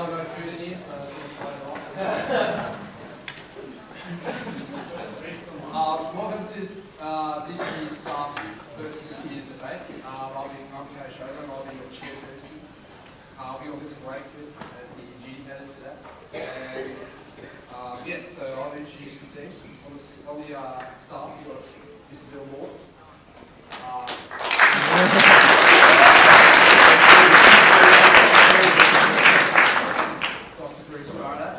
we've got food in here, so we'll try it on. Welcome to this year's staff versus student debate. I'm Coach Hogan, I'll be your chairperson. We got Mr. Langford as the adjudicator today. And so I'll introduce the team. On the staff, we've got Mr. Bill Maude. Dr. Faraday.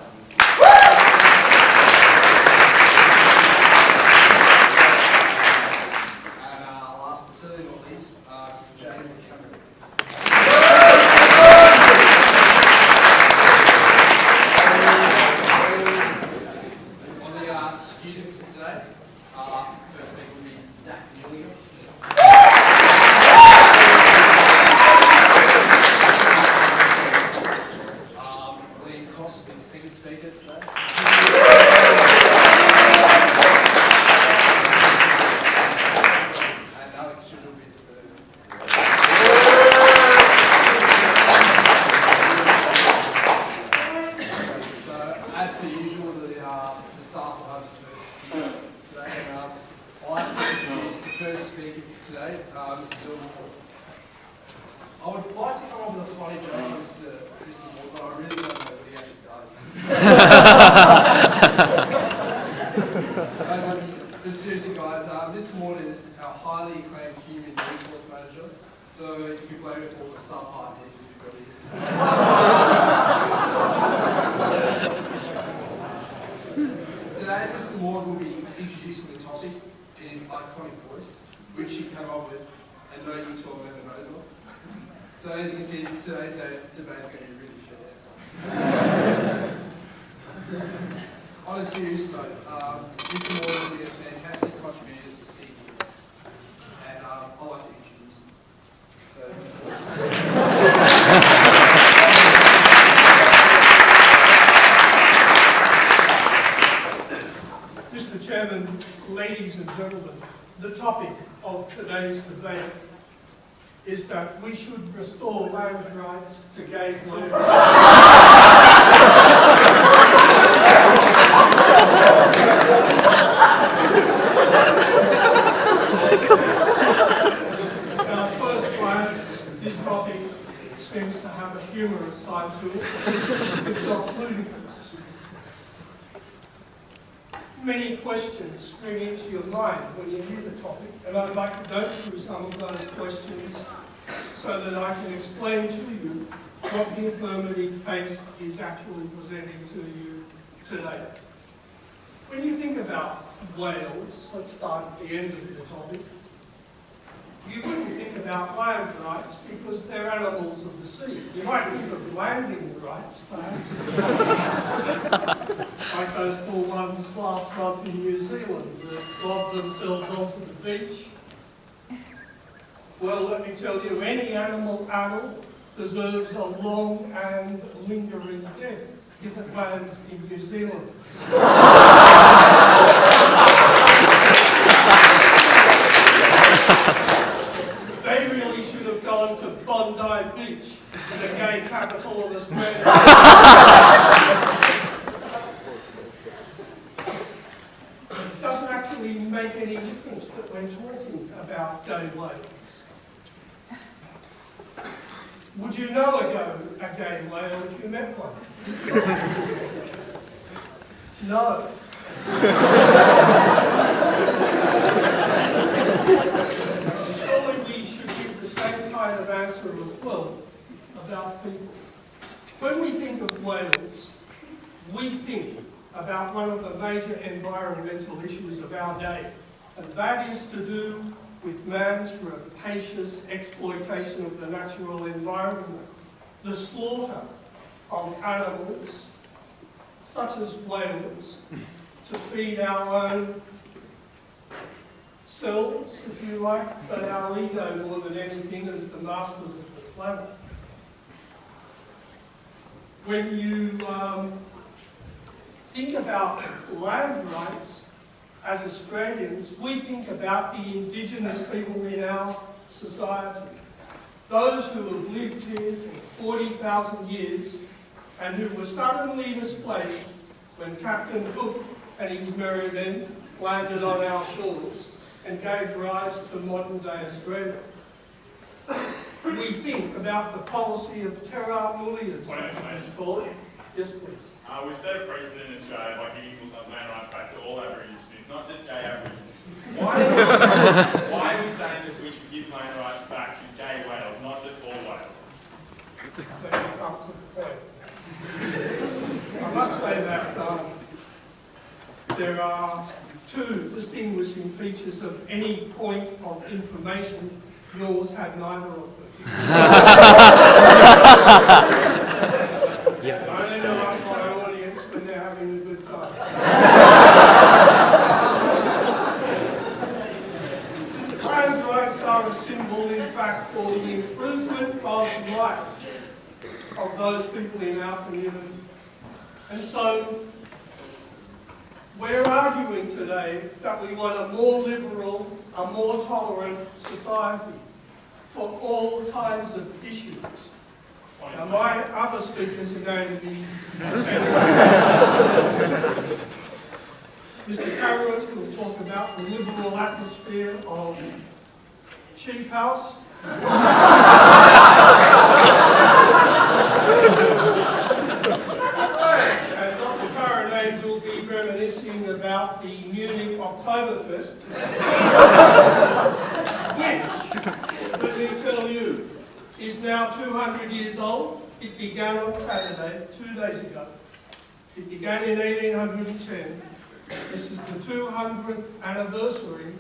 And last but certainly not least, Mr. James. On the students today, first speaker will be Zachary. Second speaker today. And Alex should be the third. So, as per usual, the staff will have the first speaker today. And I'd like to introduce the first speaker today, Mr. Bill Maude. I would like to come up with a funny joke, Mr. Maude, but I really don't know what he actually does. But seriously, guys, this morning is our highly acclaimed human resource manager. So you can blame it for the subpart here. Today, Mr. Maude will be introducing the topic in his iconic voice, which he came up with, and no U12 never knows of. So as you can see, today's debate is going to be really fair. On a serious note, Mr. Maude will be a fantastic contributor to CGS, and I'd like to introduce him. Mr. Chairman, ladies and gentlemen, the topic of today's debate is that we should restore land rights to gay land. At first glance, this topic seems to have a humorous side to it, if not ludicrous. Many questions spring into your mind when you hear the topic, and I'd like to go through some of those questions so that I can explain to you what the affirmative case is actually presenting to you today. When you think about whales, let's start at the end of the topic, you wouldn't think about land rights because they're animals of the sea. You might think of landing rights, perhaps. Like those poor ones last month in New Zealand that lobbed themselves onto the beach. Well, let me tell you, any animal deserves a long and lingering death if it lands in New Zealand. They really should have gone to Bondi Beach, the gay capital of Australia. It doesn't actually make any difference that we're talking about gay whales. Would you know a gay whale if you met one? No. Surely we should give the same kind of answer as well about people. When we think of whales, we think about one of the major environmental issues of our day, and that is to do with man's rapacious exploitation of the natural environment, the slaughter of animals, such as whales, to feed our own selves, if you like, but our ego more than anything as the masters of the planet. When you think about land rights, as Australians, we think about the Indigenous people in our society. Those who have lived here for 40,000 years and who were suddenly displaced when Captain Cook and his merry men landed on our shores and gave rise to modern-day Australia. We think about the policy of terra nullius, as it is called. Yes, please. We've set a precedent in Australia by giving land rights back to all Aborigines, not just gay Aborigines. Why are we saying that we should give land rights back to gay whales, not just all whales? Let me come to the point. I must say that there are two distinguishing features of any point of information. Yours had neither of them. I only interrupt my audience when they're having a good time. Land rights are a symbol, in fact, for the improvement of life of those people in our community. And so, we're arguing today that we want a more liberal, a more tolerant society for all kinds of issues. Now, my other speakers are going to be Mr. Cameron will talk about the liberal atmosphere of Chief House. And Dr. Faraday will be reminiscing about the Munich Oktoberfest, which, let me tell you, is now 200 years old. It began on Saturday, 2 days ago. It began in 1810. This is the 200th anniversary.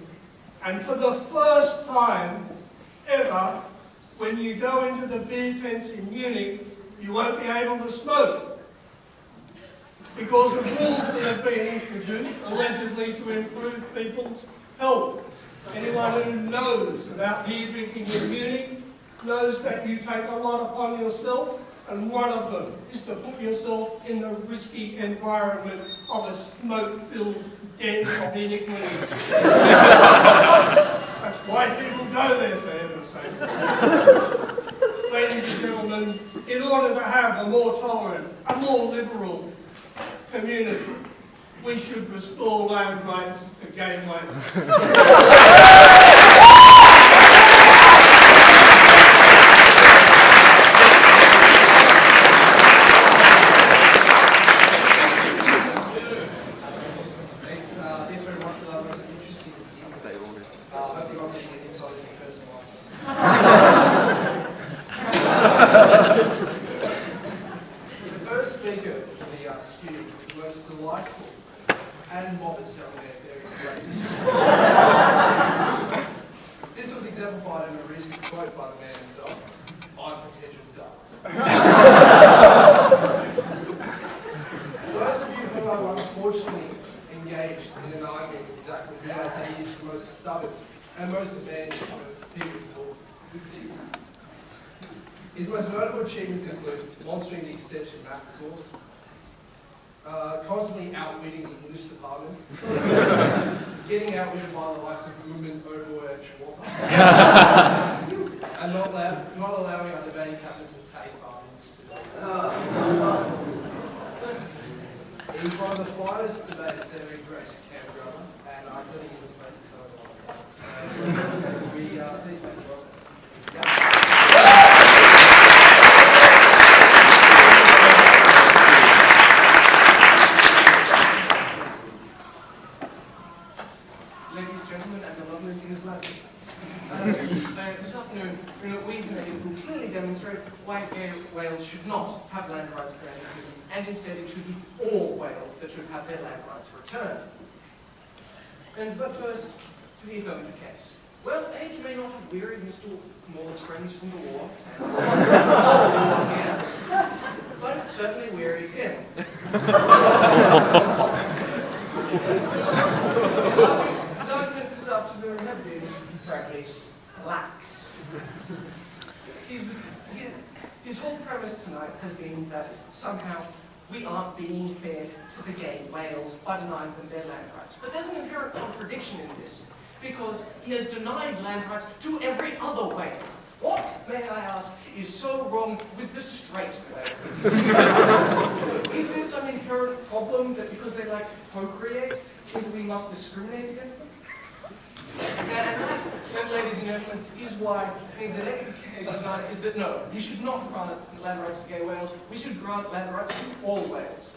And for the first time ever, when you go into the beer tents in Munich, you won't be able to smoke. Because of rules that have been introduced, allegedly to improve people's health. Anyone who knows about beer drinking in Munich knows that you take a lot upon yourself, and one of them is to put yourself in the risky environment of a smoke-filled den of iniquity. That's why people go there, for heaven's sake. Ladies and gentlemen, in order to have a more tolerant, a more liberal community, we should restore land rights to gay whales. His most notable achievements include monitoring the extension maths course, constantly outwitting the English department, getting outwitted by the likes of Women, Oboe, and Schwartz, and not allowing our debating captain to take part in today's. He's one of the finest debaters ever in Grace Canberra, and I think he's a friend to please make it welcome. This afternoon, we will clearly demonstrate why gay whales should not have land rights granted to them, and instead it should be all whales that should have their land rights returned. But first, to the affirmative case. Well, age may not have wearied Mr. Maude's friends from the war, but it certainly wearied him. His arguments this afternoon have been, frankly, lax. His whole premise tonight has been that somehow we aren't being fair to the gay whales by denying them their land rights. But there's an inherent contradiction in this, because he has denied land rights to every other whale. What, may I ask, is so wrong with the straight whales? Is there some inherent problem that because they like to procreate, we must discriminate against them? And that, ladies and gentlemen, is why the negative case is that no, we should not grant land rights to gay whales, we should grant land rights to all whales.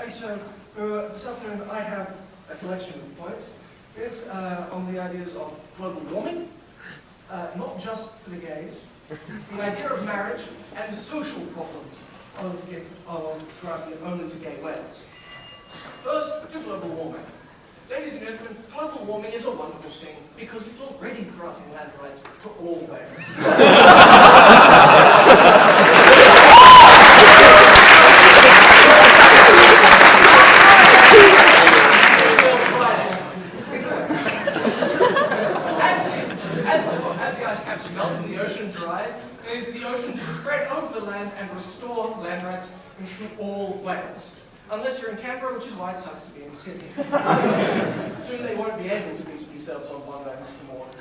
And so, this afternoon I have a collection of points. It's on the ideas of global warming, not just for the gays, the idea of marriage, and the social problems of granting it only to gay whales. First, to global warming. Ladies and gentlemen, global warming is a wonderful thing because it's already granting land rights to all whales. As the ice caps melt and the oceans rise, the oceans will spread over the land and restore land rights to all whales. Unless you're in Canberra, which is why it sucks to be in Sydney. Soon they won't be able to beach themselves on one day, Mr. Maude.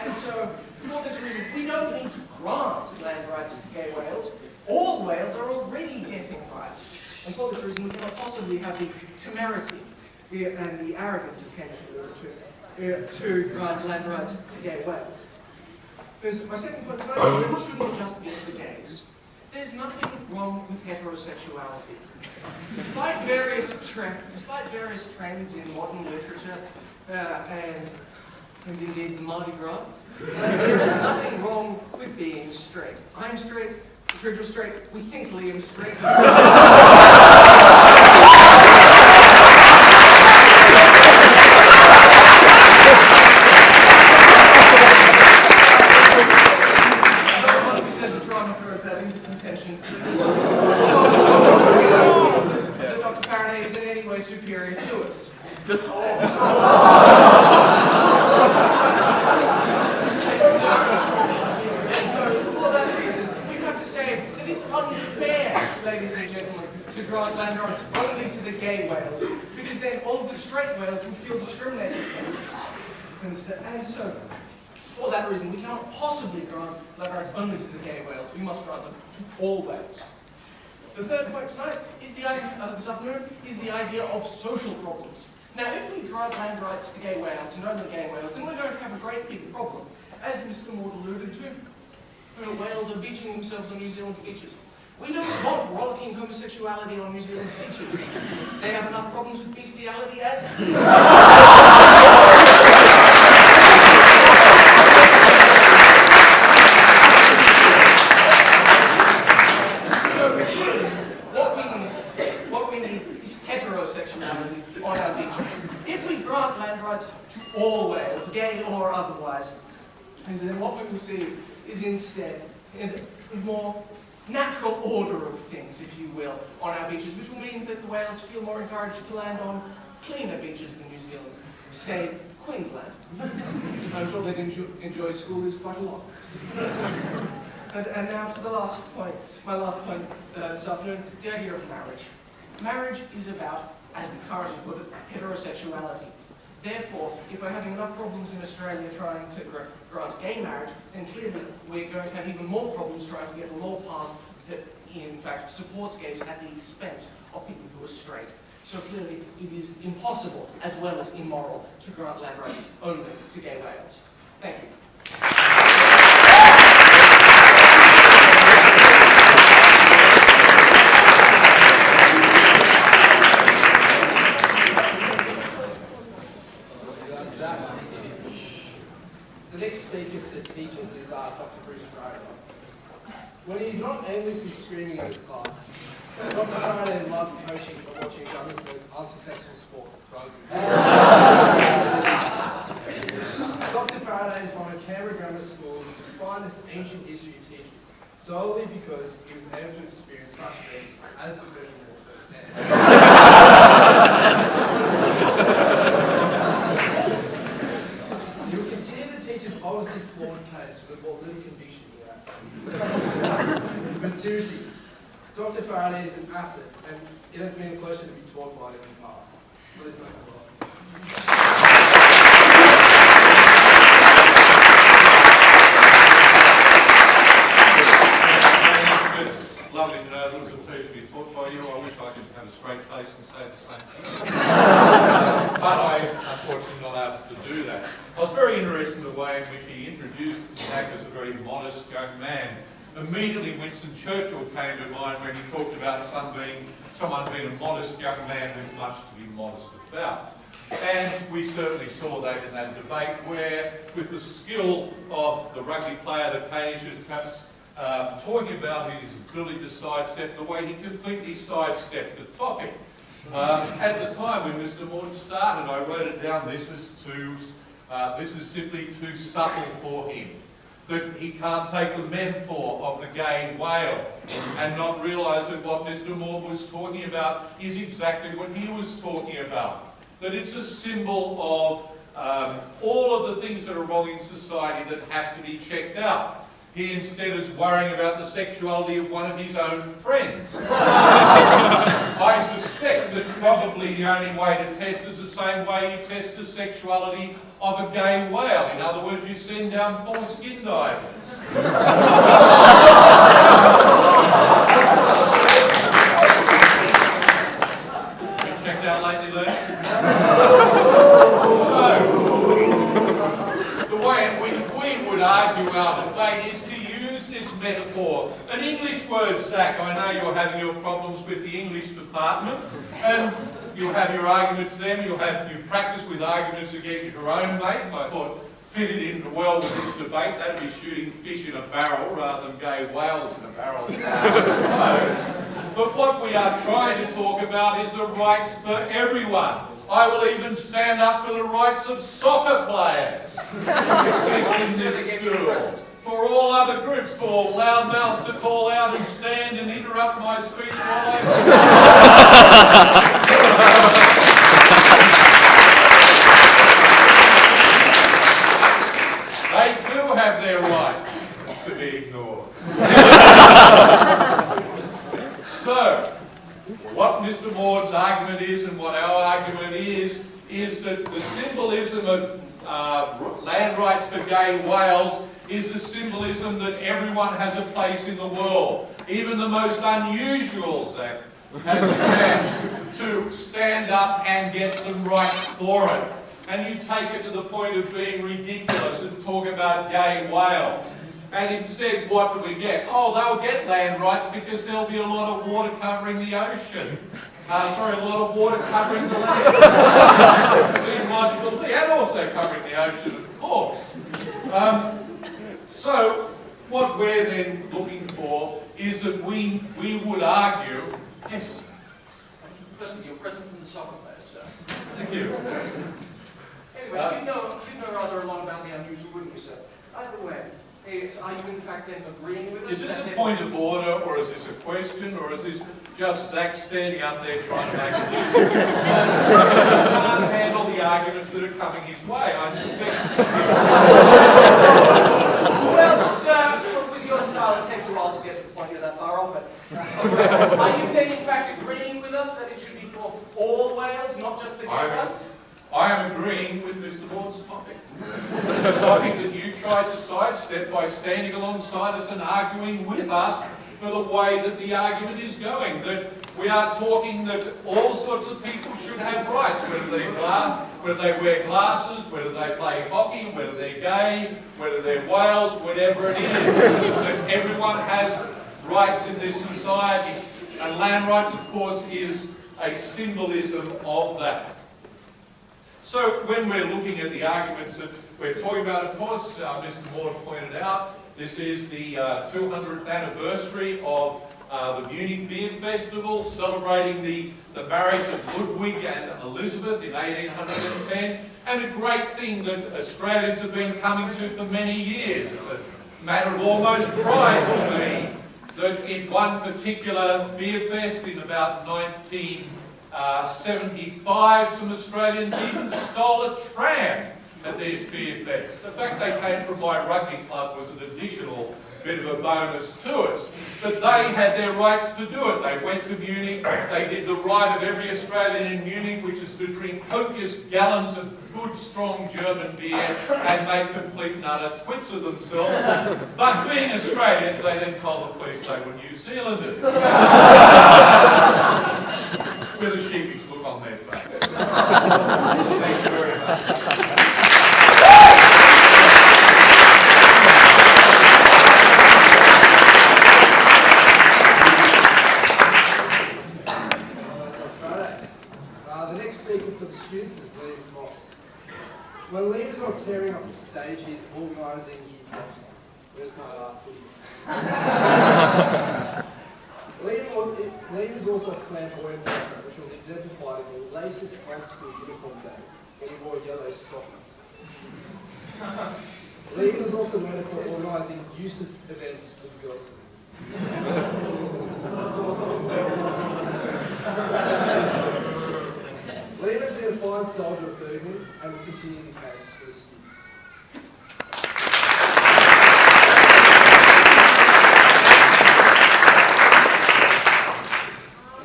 And so, for this reason, we don't need to grant land rights to gay whales. All whales are already getting rights. And for this reason, we cannot possibly have the temerity and the arrogance, as Kenneth alluded to grant land rights to gay whales. Because my second point tonight is that it shouldn't just be for the gays. There's nothing wrong with heterosexuality. Despite various trends in modern literature and indeed Mardi Gras, there is nothing wrong with being straight. I'm straight, Tridgell straight, we think Liam's straight. That Dr. Faraday is in any way superior to us. And so, for that reason, we have to say that it's unfair, ladies and gentlemen, to grant land rights only to the gay whales, because then all of the straight whales would feel discriminated against. And so, for that reason, we cannot possibly grant land rights only to the gay whales. We must grant them to all whales. The third point tonight is this afternoon is the idea of social problems. Now, if we grant land rights to gay whales and only gay whales, then we're going to have a great big problem. As Mr. Maude alluded to, whales are beaching themselves on New Zealand's beaches. We don't want rollicking homosexuality on New Zealand's beaches. They have enough problems with bestiality as heterosexuality on our beaches. If we grant land rights to all whales, gay or otherwise, then what we will see is instead a more natural order of things, if you will, on our beaches, which will mean that the whales feel more encouraged to land on cleaner beaches than New Zealand, say Queensland. I'm sure they'd enjoy schoolies quite a lot. And now to the last point, my last point this afternoon, the idea of marriage. Marriage is about, as we currently put it, heterosexuality. Therefore, if we're having enough problems in Australia trying to grant gay marriage, then clearly we're going to have even more problems trying to get a law passed that, in fact, supports gays at the expense of people who are straight. So clearly, it is impossible, as well as immoral, to grant land rights only to gay whales. Thank you. The next speaker for the teachers is Dr. Faraday. When he's not aimlessly screaming at his class, Dr. Faraday loves coaching or watching Gunner's most unsuccessful sport, rugby. Dr. Faraday is one of Canberra Grammar School's finest ancient history teachers, solely because he was able to experience such events as the Persian War firsthand. You will continue to teach his obviously flawed case with what little conviction he has. But seriously, Dr. Faraday is an asset, and it has been a pleasure to be taught by him in the past. Please make him welcome. lovely to know that it was a pleasure to be taught by you. I wish I could have a straight face and say the same thing. But I, unfortunately, not able to do that. I was very interested in the way in which he introduced Zach as a very modest young man. Immediately, Winston Churchill came to mind when he talked about someone being a modest young man with much to be modest about. And we certainly saw that in that debate where, with the skill of the rugby player that Hamish is perhaps talking about his ability to sidestep, the way he completely sidestepped the topic. At the time when Mr. Maude started, I wrote it down, this is simply too subtle for him. That he can't take the metaphor of the gay whale and not realise that what Mr. Maude was talking about is exactly what he was talking about. That it's a symbol of all of the things that are wrong in society that have to be checked out. He instead is worrying about the sexuality of one of his own friends. I suspect that probably the only way to test is the same way you test the sexuality of a gay whale. In other words, you send down 4 skin divers. You checked out lately, Lee? So, the way in which we would argue our debate is to use this metaphor. An English word, Zach, I know you're having your problems with the English department, and you'll have your arguments then, you practice with arguments against your own mates. I thought fitted in well with this debate, that'd be shooting fish in a barrel rather than gay whales in a barrel. But what we are trying to talk about is the rights for everyone. I will even stand up for the rights of soccer players. For all other groups, for loudmouths to call out and stand and interrupt my speech while they too have their rights to be ignored. So, what Mr. Maude's argument is and what our argument is that the symbolism of land rights for gay whales is the symbolism that everyone has a place in the world. Even the most unusual, Zach, has a chance to stand up and get some rights for it. And you take it to the point of being ridiculous and talk about gay whales. And instead, what do we get? Oh, they'll get land rights because there'll be a lot of water covering the ocean. A lot of water covering the land. Seems logical to me. And also covering the ocean, of course. So, what we're then looking for is that we would argue... Yes? You're present from the soccer players, sir. Thank you. Anyway, you know rather a lot about the unusual, wouldn't you, sir? Either way, are you in fact then agreeing with us? Is this a point of order, or is this a question, or is this just Zach standing up there trying to make a nuisance? He can't handle the arguments that are coming his way, I suspect. Well, sir, with your style, it takes a while to get to the point you're that far off it. Are you then in fact agreeing with us that it should be for all whales, not just the gay ones? I am agreeing with Mr. Maude's topic. The topic that you tried to sidestep by standing alongside us and arguing with us for the way that the argument is going. That we are talking that all sorts of people should have rights, whether they wear glasses, whether they play hockey, whether they're gay, whether they're whales, whatever it is. That everyone has rights in this society. And land rights, of course, is a symbolism of that. So when we're looking at the arguments that we're talking about, of course, Mr. Maude pointed out, this is the 200th anniversary of the Munich Beer Festival, celebrating the marriage of Ludwig and Elizabeth in 1810, and a great thing that Australians have been coming to for many years. It's a matter of almost pride for me that in one particular beer fest in about 1975, some Australians even stole a tram at this beer fest. The fact they came from my rugby club was an additional bit of a bonus to us. But they had their rights to do it. They went to Munich, they did the right of every Australian in Munich, which is to drink copious gallons of good, strong German beer and make complete and utter twits of themselves. But being Australians, they then told the police they were New Zealanders. With a sheepish look on their face. Thank you very much. The next speaker to the students is Liam Moss. When Liam's not tearing up the stage, he's organising where's my Liam is also a flamboyant person, which was exemplified in the latest old-school uniform day, when he wore yellow stockings. Liam is also known for organising useless events for the girls' school. Liam has been a fine soldier of Bergen and will continue the case for the students.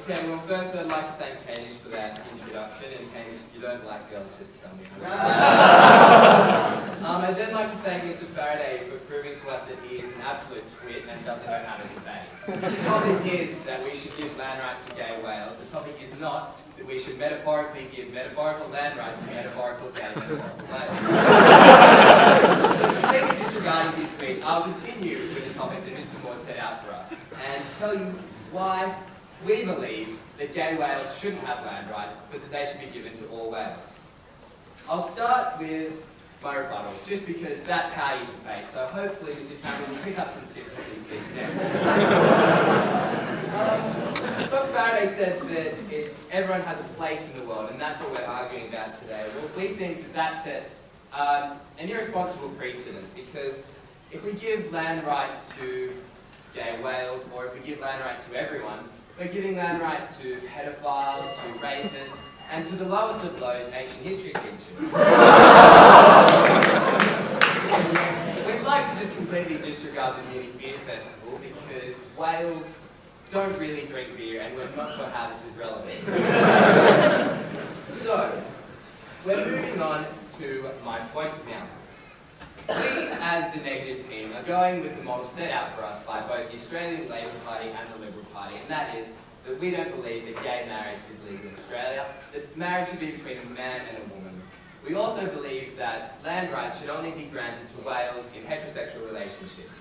Okay, well first I'd like to thank Hamish for that introduction, and Hamish, if you don't like girls, just tell me. I'd then like to thank Mr. Faraday for proving to us that he is an absolute twit and doesn't know how to debate. The topic is that we should give land rights to gay whales. The topic is not that we should metaphorically give metaphorical land rights to metaphorical gay metaphorical whales. So completely disregarding his speech, I'll continue with the topic that Mr. Maude set out for us and tell you why we believe that gay whales shouldn't have land rights, but that they should be given to all whales. I'll start with my rebuttal, just because that's how you debate. So hopefully Mr. Cameron will pick up some tips from this speech next. Dr. Faraday says that everyone has a place in the world, and that's what we're arguing about today. Well, we think that sets an irresponsible precedent, because if we give land rights to gay whales, or if we give land rights to everyone, we're giving land rights to pedophiles, to rapists, and to the lowest of lows, ancient history teachers. We'd like to just completely disregard the Munich Beer Festival because whales don't really drink beer, and we're not sure how this is relevant. So, we're moving on to my points now. We, as the negative team, are going with the model set out for us by both the Australian Labor Party and the Liberal Party, and that is that we don't believe that gay marriage is legal in Australia, that marriage should be between a man and a woman. We also believe that land rights should only be granted to whales in heterosexual relationships.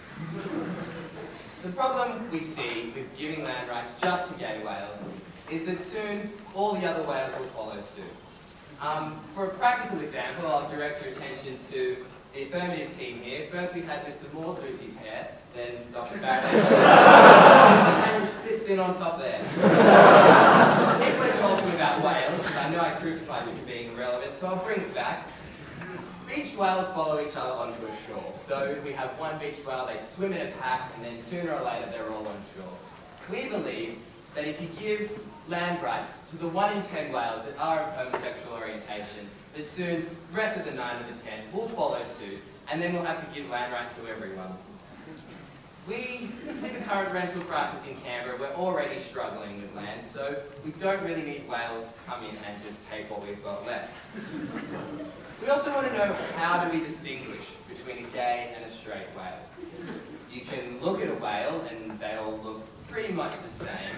The problem we see with giving land rights just to gay whales is that soon all the other whales will follow suit. For a practical example, I'll direct your attention to the affirmative team here. First we had Mr. Maude lose his hair, then Dr. Faraday. A bit thin on top there. If we're talking about whales, because I know I crucified you for being irrelevant, so I'll bring it back. Beach whales follow each other onto a shore. So we have one beach whale, they swim in a pack, and then sooner or later they're all on shore. We believe that if you give land rights to the 1 in 10 whales that are of homosexual orientation, that soon the rest of the 9 of the 10 will follow suit, and then we'll have to give land rights to everyone. With the current rental crisis in Canberra, we're already struggling with land, so we don't really need whales to come in and just take what we've got left. We also want to know, how do we distinguish between a gay and a straight whale? You can look at a whale and they all look pretty much the same,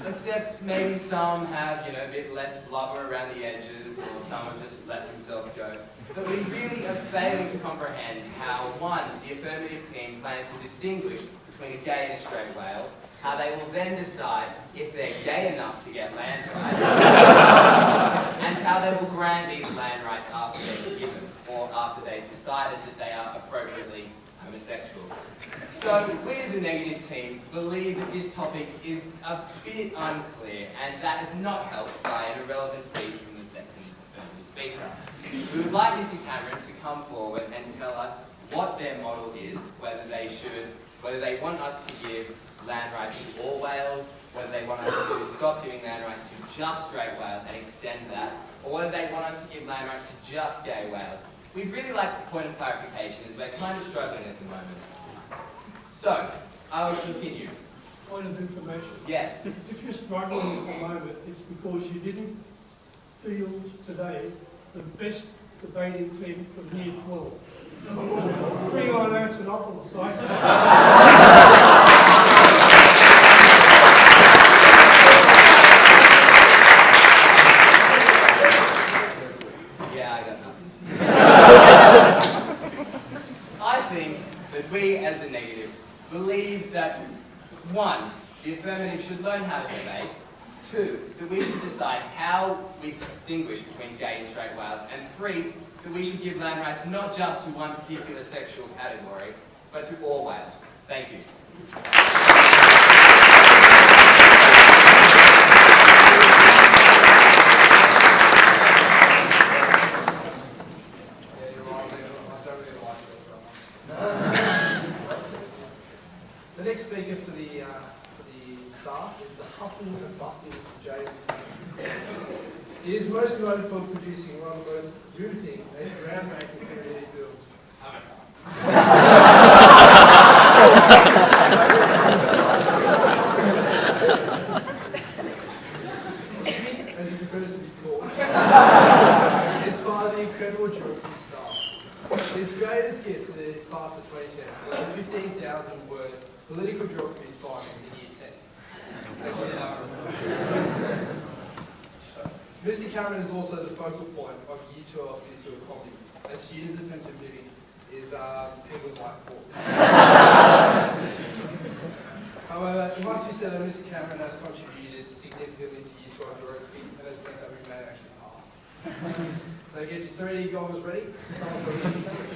except maybe some have, a bit less blubber around the edges, or some have just let themselves go. But we really are failing to comprehend how, one, the affirmative team plans to distinguish between a gay and a straight whale, how they will then decide if they're gay enough to get land rights, and how they will grant these land rights after they're given, or after they've decided that they are appropriately homosexual. So we as the negative team believe that this topic is a bit unclear, and that is not helped by an irrelevant speech from the second affirmative speaker. We would like Mr. Cameron to come forward and tell us what their model is, whether they want us to give land rights to all whales, whether they want us to stop giving land rights to just straight whales and extend that, or whether they want us to give land rights to just gay whales. We'd really like the point of clarification, as we're kind of struggling at the moment. So, I will continue. Point of information. Yes. If you're struggling at the moment, it's because you didn't field today the best debating team from year 12. Bring on Antoniopoulos, I say. Yeah, I got nothing. I think that we, as the negative, believe that 1, the affirmative should learn how to debate. 2, that we should decide how we distinguish between gay and straight whales. And 3, that we should give land rights not just to one particular sexual category, but to all whales. Thank you. Yeah, you're right, I don't really like it. The next speaker for the staff is the hustling and bustling Mr. James. He is most noted for producing one of the most riveting and groundbreaking community films. As he prefers to be called. Is part of the incredible geography staff. His greatest gift to the class of 2010 was a 15,000-word political geography assignment in year 10. Actually, Mr. Cameron is also the focal point of Year 12 physical comedy, as students attempt to mimic is Penguin White Court. However, it must be said that Mr. Cameron has contributed significantly to Year 12 geography and has meant that we may actually pass. So get your 3 goggles ready. Start with the reading, please.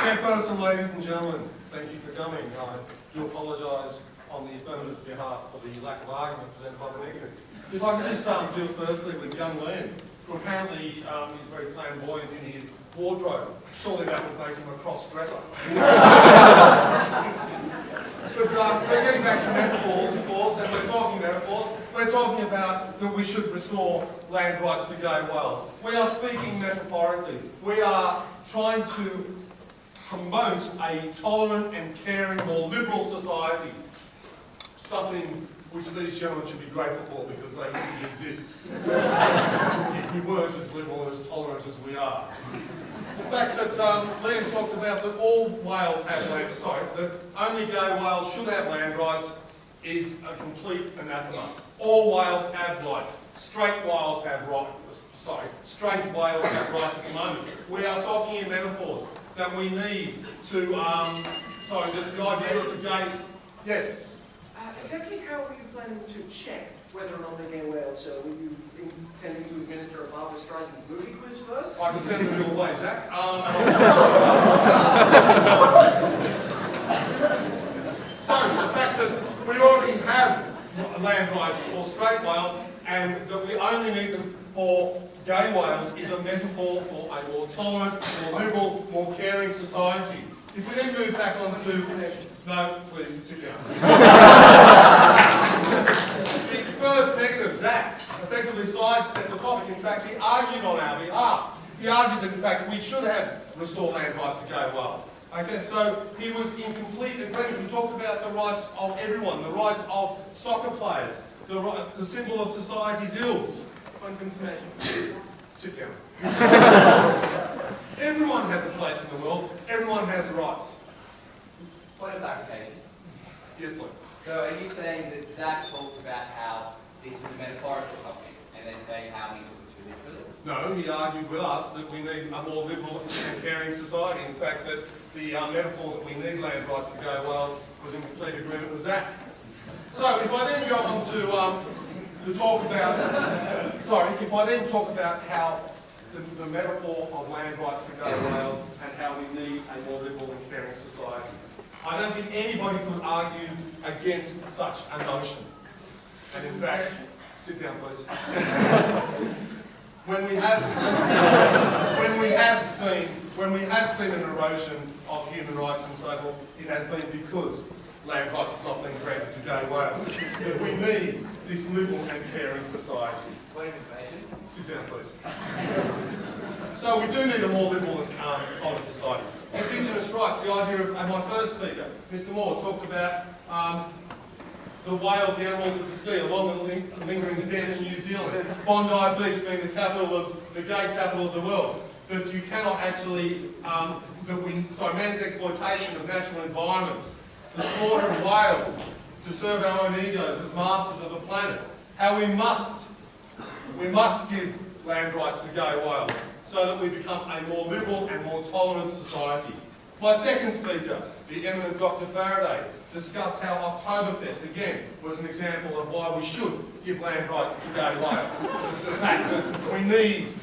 Chairperson, ladies and gentlemen, thank you for coming. I do apologise on the affirmative's behalf for the lack of argument presented by the negative. If I could just deal firstly with young Liam, who apparently is very flamboyant in his wardrobe. Surely that would make him a cross-dresser. But we're getting back to metaphors, of course, and we're talking metaphors. We're talking about that we should restore land rights to gay whales. We are speaking metaphorically. We are trying to promote a tolerant and caring, more liberal society. Something which these gentlemen should be grateful for because they didn't exist. If we weren't as liberal and as tolerant as we are. The fact that Liam talked about that all whales have land, that only gay whales should have land rights is a complete anathema. All whales have rights. Straight whales have rights. Straight whales have rights at the moment. We are talking in metaphors that we need to, the idea of the gay, yes? Exactly how are you planning to check whether or not they're gay whales? So were you intending to administer a Barbra Streisand booty quiz first? I can send them your way, Zach. So, the fact that we already have land rights for straight whales and that we only need them for gay whales is a metaphor for a more tolerant, more liberal, more caring society. If we then move back on to... No, please, sit down. The first negative, Zach, effectively sidestepped the topic. In fact, he argued on our behalf. He argued that, in fact, we should have restored land rights to gay whales. Okay, so he was in complete agreement. He talked about the rights of everyone, the rights of soccer players, the symbol of society's ills. One confirmation. Sit down. Everyone has a place in the world. Everyone has rights. Point of clarification. Yes, Luke. So are you saying that Zach talked about how this is a metaphorical topic and then saying how he took it too literally? No, he argued with us that we need a more liberal and caring society. In fact, that the metaphor that we need land rights for gay whales was in complete agreement with Zach. So if I then go on to talk about, if I then talk about how the metaphor of land rights for gay whales and how we need a more liberal and caring society. I don't think anybody could argue against such a notion. And in fact, sit down please. When we have seen an erosion of human rights and so forth, it has been because land rights have not been granted to gay whales. That we need this liberal and caring society. Wait a minute, Sit down, please. So we do need a more liberal and honest society. Indigenous rights, the idea of, and my first speaker, Mr. Maude, talked about the whales, the animals of the sea, along the lingering dead in New Zealand, Bondi Beach being the capital of, the gay capital of the world, that you cannot actually, man's exploitation of natural environments, the slaughter of whales to serve our own egos as masters of the planet, how we must give land rights to gay whales so that we become a more liberal and more tolerant society. My second speaker, the eminent Dr. Faraday, discussed how Oktoberfest, again, was an example of why we should give land rights to gay whales. The fact that we need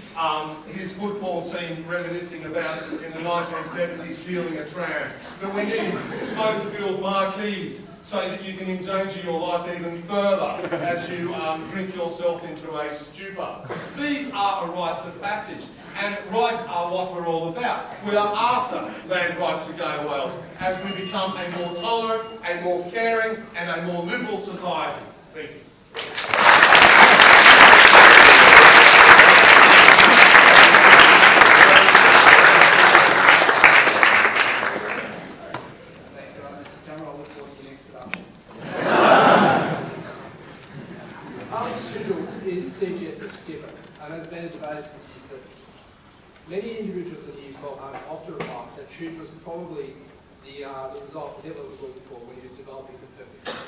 his football team reminiscing about in the 1970s stealing a tram, that we need smoke-filled marquees so that you can endanger your life even further as you drink yourself into a stupor. These are rites of passage, and rights are what we're all about. We are after land rights for gay whales as we become a more tolerant, a more caring, and a more liberal society. Thank you. CGS Students, and there's been a debate since he said many individuals in the Year 12 have often remarked that Tridgell was probably the result Hitler was looking for when he was developing the perfect peace.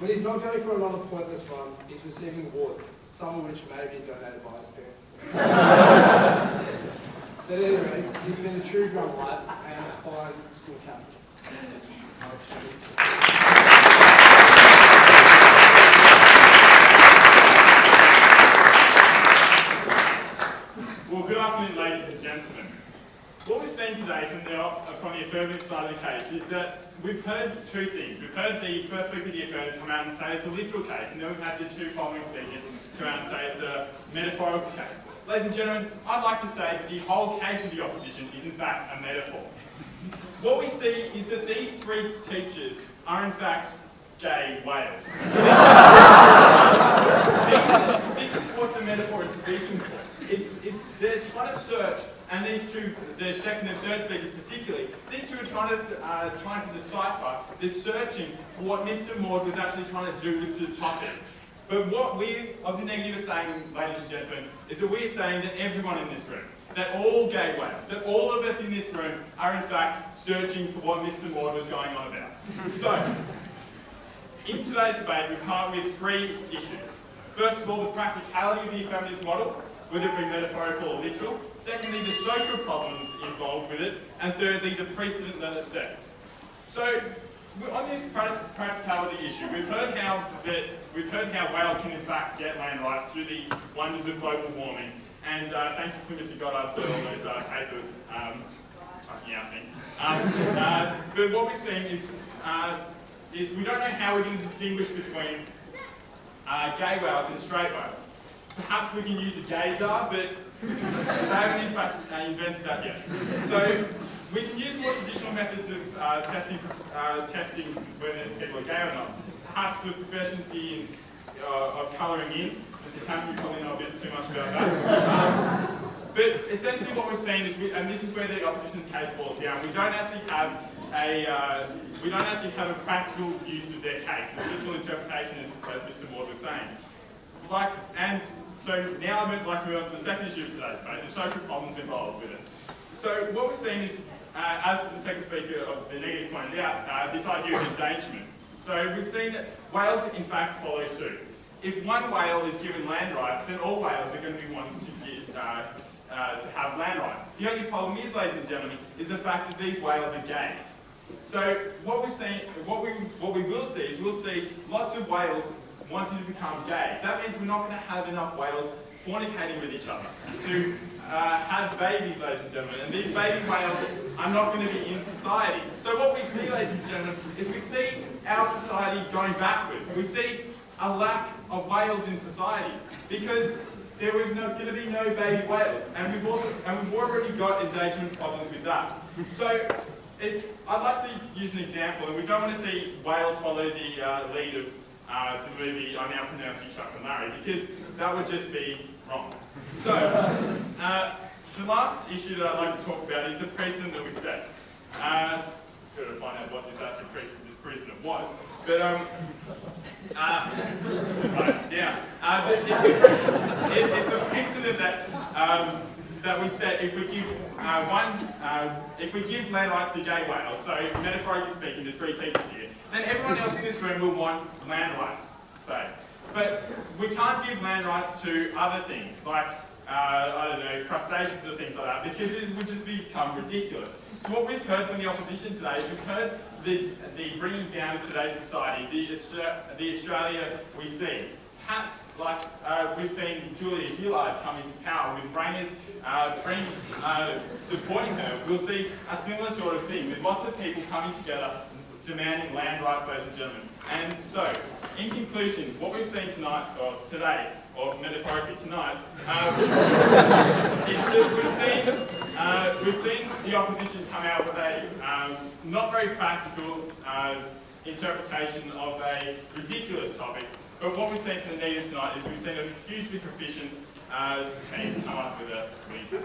When he's not going for another pointless run, he's receiving awards, some of which may have been donated by his parents. But anyways, he's been a true drum lad and a fine school captain. Well, good afternoon, ladies and gentlemen. What we've seen today from the affirmative side of the case is that we've heard two things. We've heard the first speaker of the affirmative come out and say it's a literal case, and then we've had the two following speakers come out and say it's a metaphorical case. Ladies and gentlemen, I'd like to say that the whole case of the opposition is in fact a metaphor. What we see is that these three teachers are in fact gay whales. This is what the metaphor is speaking for. They're trying to search, and these two, the second and third speakers particularly, these two are trying to decipher, they're searching for what Mr. Maude was actually trying to do with the topic. But what we of the negative are saying, ladies and gentlemen, is that we're saying that everyone in this room, that all gay whales, that all of us in this room are in fact searching for what Mr. Maude was going on about. So, in today's debate, we've come up with three issues. First of all, the practicality of the affirmative model, whether it be metaphorical or literal. Secondly, the social problems involved with it. And thirdly, the precedent that it sets. So, on this practicality issue, we've heard how whales can in fact get land rights through the wonders of global warming. And thank you to Mr. Goddard for all those paper tucking out things. But what we're seeing is we don't know how we're going to distinguish between gay whales and straight whales. Perhaps we can use a gay jar, but they haven't in fact invented that yet. So we can use more traditional methods of testing whether people are gay or not. Perhaps with proficiency of colouring in. Mr. Cameron, you probably know a bit too much about that. But essentially what we're seeing is, and this is where the opposition's case falls down, we don't actually have a practical use of their case. It's literal interpretation, as Mr. Maude was saying. So now I'd like to move on to the second issue of today's debate, the social problems involved with it. So what we're seeing is, as the second speaker of the negative pointed out, this idea of endangerment. So we've seen that whales in fact follow suit. If one whale is given land rights, then all whales are going to be wanting to have land rights. The only problem is, ladies and gentlemen, is the fact that these whales are gay. So what we will see is we'll see lots of whales wanting to become gay. That means we're not going to have enough whales fornicating with each other to have babies, ladies and gentlemen. And these baby whales are not going to be in society. So what we see, ladies and gentlemen, is we see our society going backwards. We see a lack of whales in society because there were going to be no baby whales, and we've already got endangerment problems with that. So I'd like to use an example, and we don't want to see whales follow the lead of the movie I'm Now Pronouncing Chuck and Larry, because that would just be wrong. So the last issue that I'd like to talk about is the precedent that we set. Just got to find out what this precedent was. But it's a precedent that we set if we give land rights to gay whales. So metaphorically speaking, the three teachers here, then everyone else in this room will want land rights, say. But we can't give land rights to other things like I don't know, crustaceans or things like that, because it would just become ridiculous. So what we've heard from the opposition today is we've heard the bringing down of today's society, the Australia we see. Perhaps like we've seen Julia Gillard come into power with Brainers supporting her. We'll see a similar sort of thing with lots of people coming together demanding land rights, ladies and gentlemen. And so, in conclusion, what we've seen tonight, or today, or metaphorically tonight, is that we've seen the opposition come out with a not very practical interpretation of a ridiculous topic. But what we've seen from the media tonight is we've seen a hugely proficient team come up with a really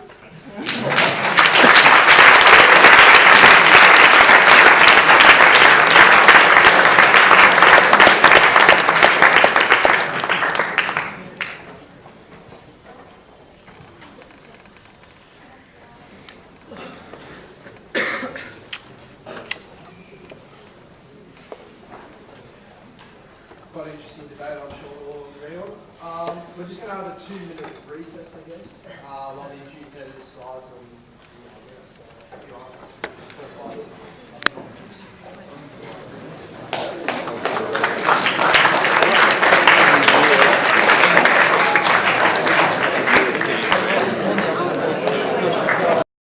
Quite an interesting debate, I'm sure we'll all agree on. We're just going to have a 2-minute recess, I guess, while the adjudicator decides on the